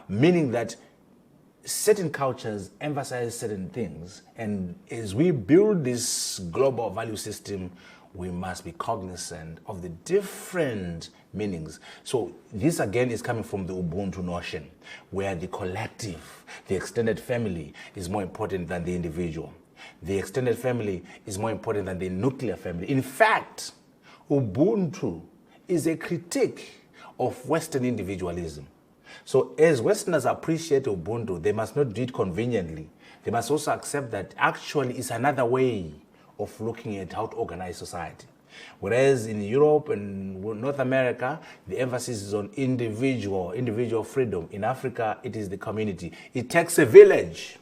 meaning that certain cultures emphasize certain things, and as we build this global value system, we must be cognizant of the different meanings. So this again is coming from the Ubuntu notion, where the collective, the extended family is more important than the individual. The extended family is more important than the nuclear family. In fact, Ubuntu is a critique of Western individualism. So as Westerners appreciate Ubuntu, they must not do it conveniently. They must also accept that actually it's another way of looking at how to organize society. Whereas in Europe and North America, the emphasis is on individual freedom. In Africa, it is the community. It takes a village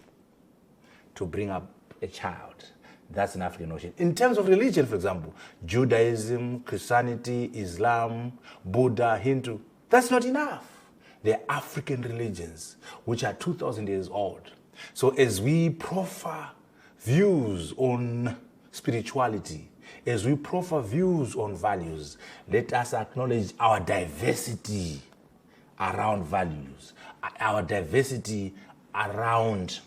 to bring up a child. That's an African notion. In terms of religion, for example, Judaism, Christianity, Islam, Buddha, Hindu, that's not enough. They're African religions, which are 2,000 years old. So as we proffer views on spirituality, as we proffer views on values, let us acknowledge our diversity around values, our diversity around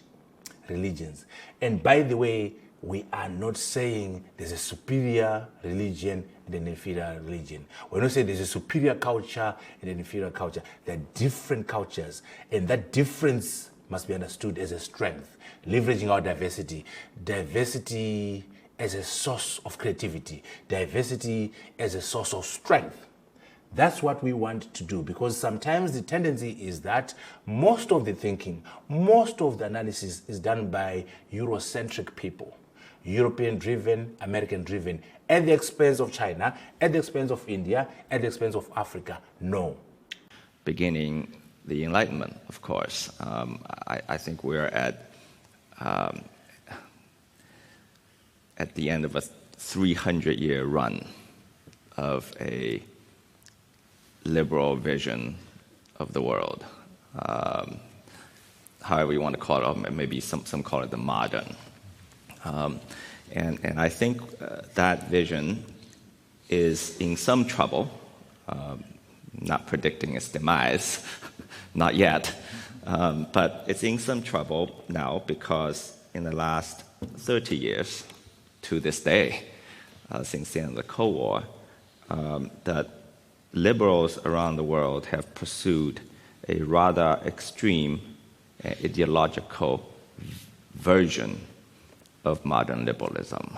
religions. And by the way, we are not saying there's a superior religion and an inferior religion. We're not saying there's a superior culture and an inferior culture. There are different cultures, and that difference must be understood as a strength, leveraging our diversity. Diversity as a source of creativity, diversity as a source of strength. That's what we want to do, because sometimes the tendency is that most of the thinking, most of the analysis is done by Eurocentric people, European-driven, American-driven, at the expense of China, at the expense of India, at the expense of Africa. No. Beginning the Enlightenment, of course. I think we're at the end of a 300-year run of a liberal vision of the world. However you want to call it, or maybe some call it the modern. And I think that vision is in some trouble, not predicting its demise, not yet, but it's in some trouble now because in the last 30 years, to this day, since the end of the Cold War, that liberals around the world have pursued a rather extreme ideological version of modern liberalism,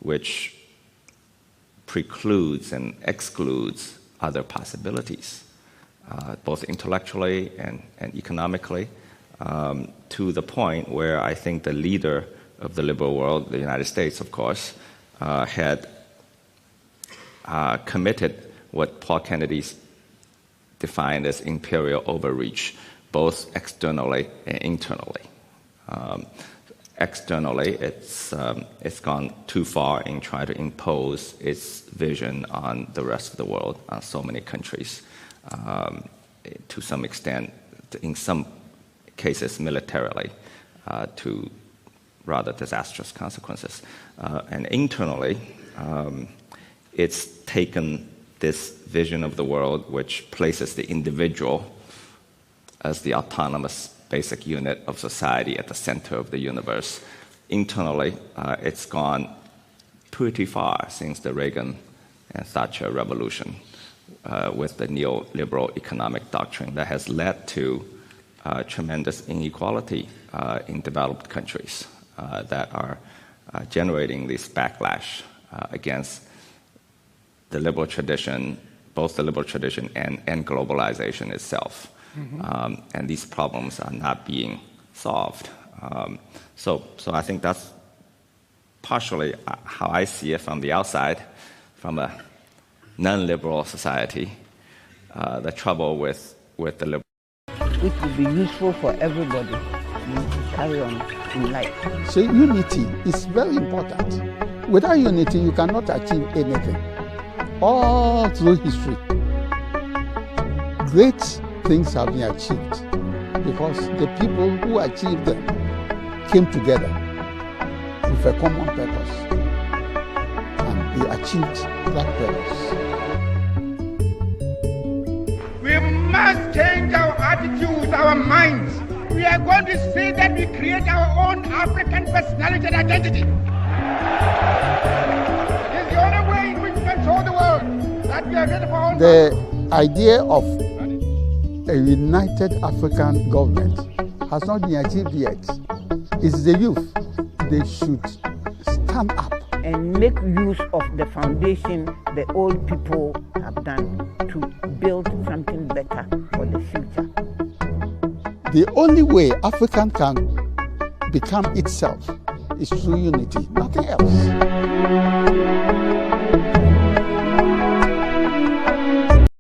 which precludes and excludes other possibilities, both intellectually and economically, to the point where I think the leader of the liberal world, the United States, of course, had committed what Paul Kennedy defined as imperial overreach, both externally and internally. Externally, it's gone too far in trying to impose its vision on the rest of the world, on so many countries, to some extent, in some cases militarily, to rather disastrous consequences. And internally, it's taken this vision of the world which places the individual as the autonomous basic unit of society at the center of the universe. Internally, it's gone pretty far since the Reagan and Thatcher revolution with the neoliberal economic doctrine that has led to tremendous inequality in developed countries that are generating this backlash against the liberal tradition, both the liberal tradition and globalization itself. Mm-hmm. And these problems are not being solved. So I think that's partially how I see it from the outside, from a non-liberal society, the trouble with the liberal. Which will be useful for everybody to carry on in life. So unity is very important. Without unity, you cannot achieve anything. All through history, great things have been achieved because the people who achieved them came together with a common purpose, and they achieved that purpose. We must change our attitude are going to see that we create our own African personality and identity. It is the only way in which we can show the world that we are ready for all. The idea of a united African government has not been achieved yet. It's the youth. They should stand up and make use of the foundation the old people have done to build something better for the future. The only way Africa can become itself is through unity, nothing else.